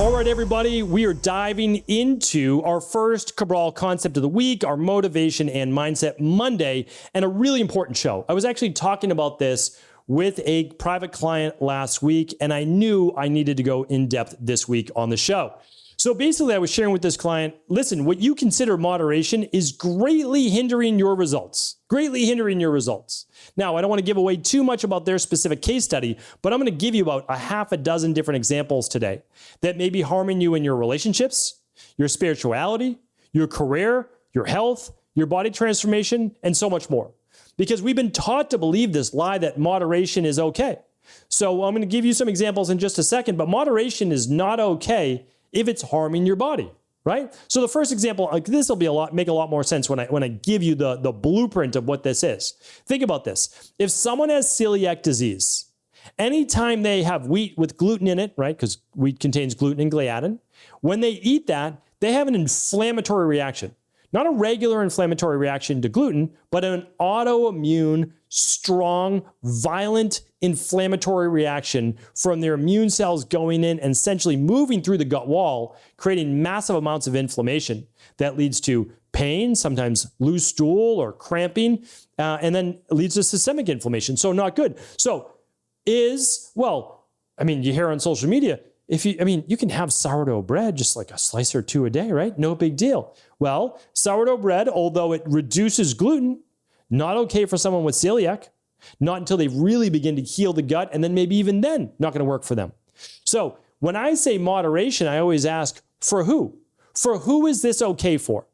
All right, everybody, we are diving into our first Cabral Concept of the week, our Motivation and Mindset Monday, and a really important show. I was actually talking about this with a private client last week, and I knew I needed to go in depth this week on the show. So basically, I was sharing with this client, listen, what you consider moderation is greatly hindering your results. Greatly hindering your results. Now, I don't want to give away too much about their specific case study, but I'm going to give you about a half a dozen different examples today that may be harming you in your relationships, your spirituality, your career, your health, your body transformation, and so much more. Because we've been taught to believe this lie that moderation is okay. So I'm going to give you some examples in just a second, but moderation is not okay if it's harming your body, right? So the first example, like this will make a lot more sense when I give you the blueprint of what this is. Think about this. If someone has celiac disease, anytime they have wheat with gluten in it, right? Because wheat contains gluten and gliadin, when they eat that, they have an inflammatory reaction. Not a regular inflammatory reaction to gluten, but an autoimmune, strong, violent inflammatory reaction from their immune cells going in and essentially moving through the gut wall, creating massive amounts of inflammation that leads to pain, sometimes loose stool or cramping, and then leads to systemic inflammation. So not good. So you hear on social media, you can have sourdough bread, just like a slice or two a day, right? No big deal. Well, sourdough bread, although it reduces gluten, not okay for someone with celiac, not until they really begin to heal the gut, and then maybe even then, not going to work for them. So when I say moderation, I always ask, for who? For who is this okay for?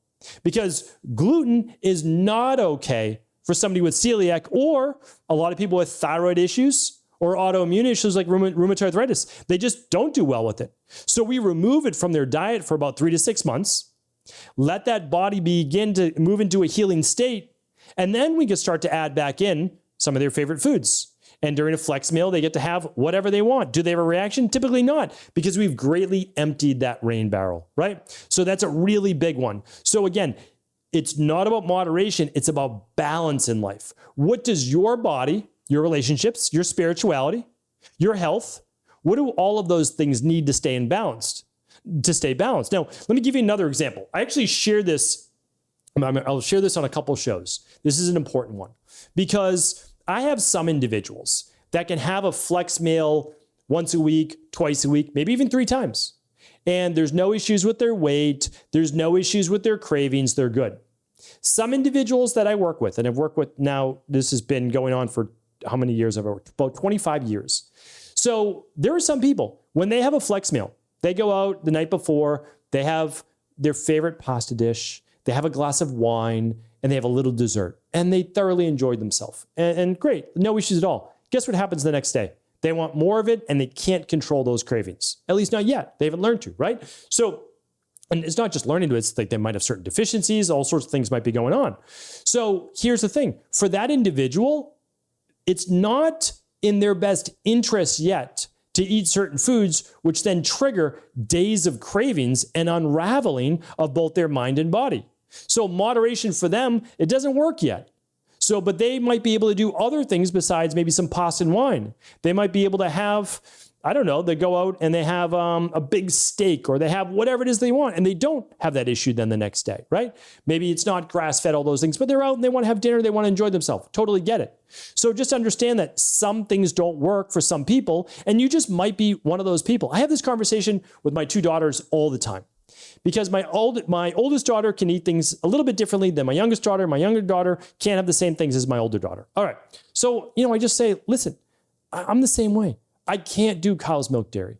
Because gluten is not okay for somebody with celiac or a lot of people with thyroid issues or autoimmune issues like rheumatoid arthritis. They just don't do well with it. So we remove it from their diet for about 3 to 6 months, let that body begin to move into a healing state, and then we can start to add back in some of their favorite foods. And during a flex meal, they get to have whatever they want. Do they have a reaction? Typically not, because we've greatly emptied that rain barrel, right? So that's a really big one. So again, it's not about moderation, it's about balance in life. What does your body, your relationships, your spirituality, your health, what do all of those things need to stay balanced? Now, let me give you another example. I actually share this. I'll share this on a couple shows. This is an important one because I have some individuals that can have a flex meal once a week, twice a week, maybe even 3 times. And there's no issues with their weight. There's no issues with their cravings. They're good. Some individuals that I work with, and I've worked with now, this has been going on for how many years I've worked? About 25 years. So there are some people, when they have a flex meal, they go out the night before, they have their favorite pasta dish, they have a glass of wine, and they have a little dessert, and they thoroughly enjoyed themselves. And great, no issues at all. Guess what happens the next day? They want more of it, and they can't control those cravings. At least not yet. They haven't learned to, right? So, and it's not just learning to, it's like they might have certain deficiencies, all sorts of things might be going on. So here's the thing. For that individual, it's not in their best interest yet to eat certain foods, which then trigger days of cravings and unraveling of both their mind and body. So moderation for them, it doesn't work yet. So, but they might be able to do other things besides maybe some pasta and wine. They might be able to have, I don't know, they go out and they have a big steak or they have whatever it is they want and they don't have that issue then the next day, right? Maybe it's not grass-fed, all those things, but they're out and they want to have dinner, they want to enjoy themselves. Totally get it. So just understand that some things don't work for some people and you just might be one of those people. I have this conversation with my 2 daughters all the time because my oldest daughter can eat things a little bit differently than my youngest daughter. My younger daughter can't have the same things as my older daughter. All right. So, I just say, listen, I'm the same way. I can't do cow's milk dairy.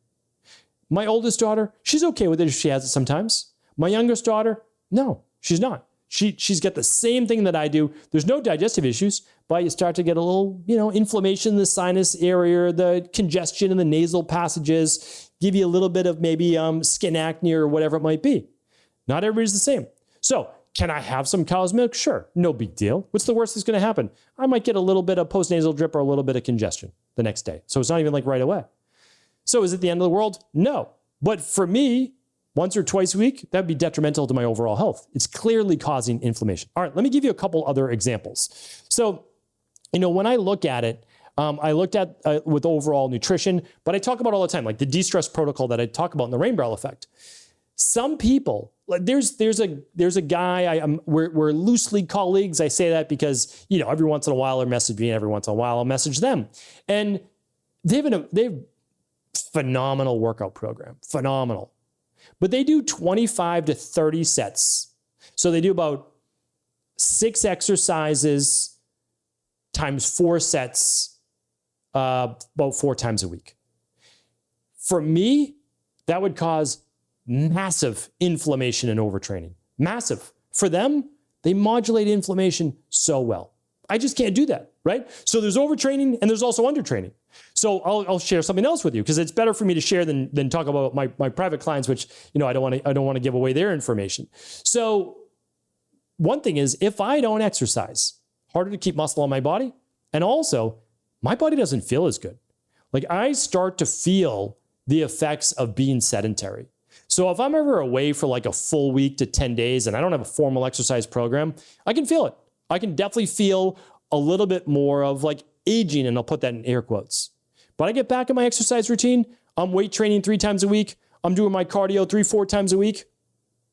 My oldest daughter, she's okay with it if she has it sometimes. My youngest daughter, no, she's not. She's got the same thing that I do. There's no digestive issues, but you start to get a little, inflammation in the sinus area, the congestion in the nasal passages, give you a little bit of maybe skin acne or whatever it might be. Not everybody's the same. So can I have some cow's milk? Sure, no big deal. What's the worst that's going to happen? I might get a little bit of postnasal drip or a little bit of congestion the next day. So it's not even like right away. So is it the end of the world? No. But for me, once or twice a week, that'd be detrimental to my overall health. It's clearly causing inflammation. All right, let me give you a couple other examples. So, when I look at it, I looked at with overall nutrition, but I talk about all the time, like the de-stress protocol that I talk about in the rain barrel effect. Some people, there's a guy, we're loosely colleagues. I say that because, every once in a while they'll message me, and every once in a while I'll message them. And they have phenomenal workout program, phenomenal. But they do 25 to 30 sets. So they do about 6 exercises times 4 sets, about 4 times a week. For me, that would cause massive inflammation and overtraining. Massive. For them, they modulate inflammation so well. I just can't do that, right? So there's overtraining and there's also undertraining. So I'll share something else with you because it's better for me to share than talk about my private clients, which I don't want to give away their information. So one thing is, if I don't exercise, harder to keep muscle on my body, and also my body doesn't feel as good. Like I start to feel the effects of being sedentary. So if I'm ever away for like a full week to 10 days and I don't have a formal exercise program, I can feel it. I can definitely feel a little bit more of like aging, and I'll put that in air quotes. But I get back in my exercise routine. I'm weight training 3 times a week. I'm doing my cardio 3-4 times a week.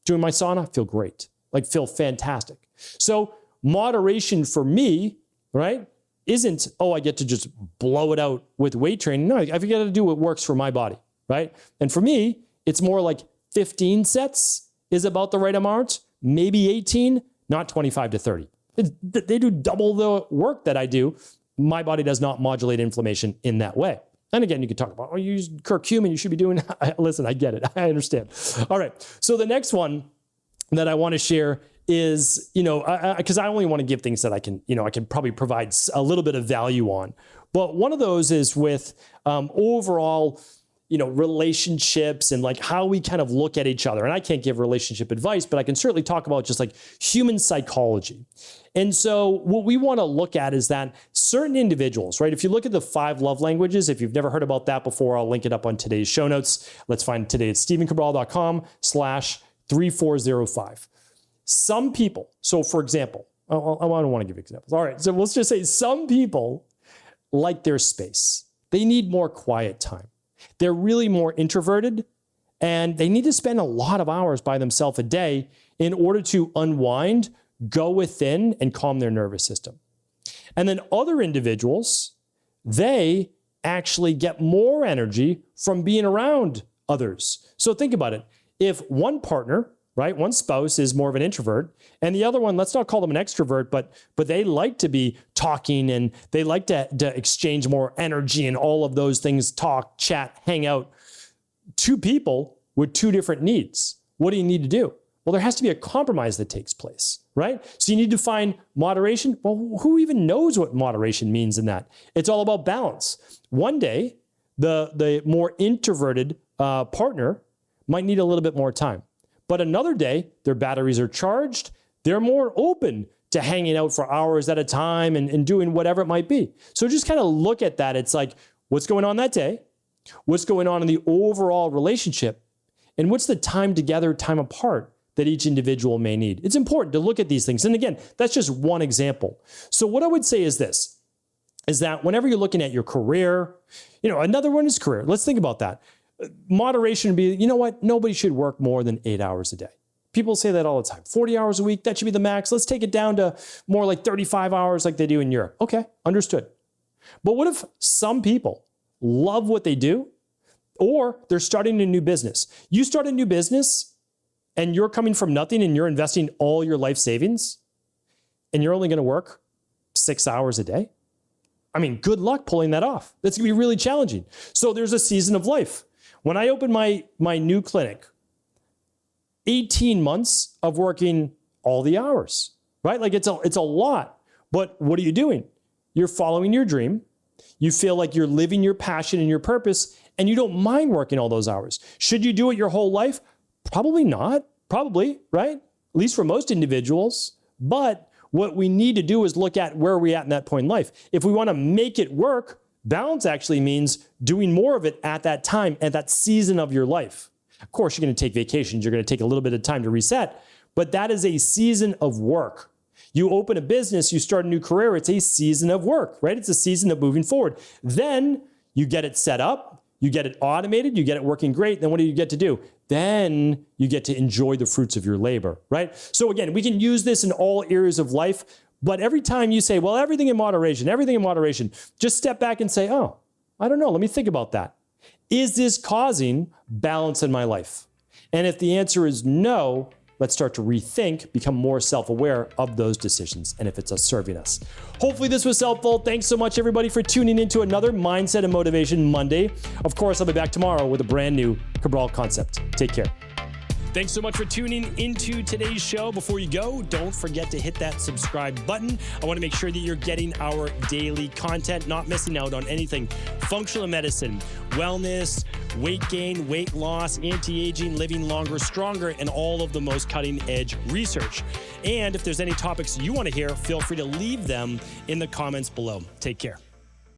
Doing my sauna, I feel great. Like feel fantastic. So moderation for me, right, isn't, I get to just blow it out with weight training. No, I've got to do what works for my body, right? And for me, it's more like 15 sets is about the right amount, maybe 18, not 25 to 30. They do double the work that I do. My body does not modulate inflammation in that way. And again, you could talk about, you use curcumin, you should be doing, listen, I get it. I understand. All right. So the next one that I want to share is, because I only want to give things that I can probably provide a little bit of value on. But one of those is with overall, relationships and like how we kind of look at each other. And I can't give relationship advice, but I can certainly talk about just like human psychology. And so what we want to look at is that certain individuals, right? If you look at the 5 love languages, if you've never heard about that before, I'll link it up on today's show notes. Let's find it today at stephencabral.com/3405. Some people, so for example, I don't want to give examples. All right. So let's just say some people like their space. They need more quiet time. They're really more introverted, and they need to spend a lot of hours by themselves a day in order to unwind, go within, and calm their nervous system. And then other individuals, they actually get more energy from being around others. So think about it. If one partner, right, one spouse is more of an introvert, and the other one, let's not call them an extrovert, but they like to be talking and they like to exchange more energy and all of those things, talk, chat, hang out. 2 people with 2 different needs. What do you need to do? Well, there has to be a compromise that takes place, right? So you need to find moderation. Well, who even knows what moderation means in that? It's all about balance. One day, the more introverted partner might need a little bit more time. But another day, their batteries are charged. They're more open to hanging out for hours at a time and doing whatever it might be. So just kind of look at that. It's like, what's going on that day? What's going on in the overall relationship? And what's the time together, time apart that each individual may need? It's important to look at these things. And again, that's just one example. So what I would say is this, is that whenever you're looking at your career, another one is career. Let's think about that. Moderation would be, nobody should work more than 8 hours a day. People say that all the time. 40 hours a week, that should be the max. Let's take it down to more like 35 hours like they do in Europe. Okay, understood. But what if some people love what they do, or they're starting a new business? You start a new business and you're coming from nothing and you're investing all your life savings and you're only going to work 6 hours a day. I mean, good luck pulling that off. That's going to be really challenging. So there's a season of life. When I opened my new clinic, 18 months of working all the hours, right? Like it's a lot. But what are you doing? You're following your dream. You feel like you're living your passion and your purpose, and you don't mind working all those hours. Should you do it your whole life? Probably not. Probably, right? At least for most individuals. But what we need to do is look at where we're at in that point in life. If we want to make it work, balance actually means doing more of it at that time, at that season of your life. Of course, you're going to take vacations. You're going to take a little bit of time to reset, but that is a season of work. You open a business, you start a new career, it's a season of work, right? It's a season of moving forward. Then you get it set up, you get it automated, you get it working great. Then what do you get to do? Then you get to enjoy the fruits of your labor, right? So again, we can use this in all areas of life, but every time you say, well, everything in moderation, just step back and say, oh, I don't know, let me think about that. Is this causing balance in my life? And if the answer is no, let's start to rethink, become more self-aware of those decisions and if it's serving us. Hopefully this was helpful. Thanks so much, everybody, for tuning into another Mindset and Motivation Monday. Of course, I'll be back tomorrow with a brand new Cabral Concept. Take care. Thanks so much for tuning into today's show. Before you go, don't forget to hit that subscribe button. I want to make sure that you're getting our daily content, not missing out on anything. Functional medicine, wellness, weight gain, weight loss, anti-aging, living longer, stronger, and all of the most cutting-edge research. And if there's any topics you want to hear, feel free to leave them in the comments below. Take care.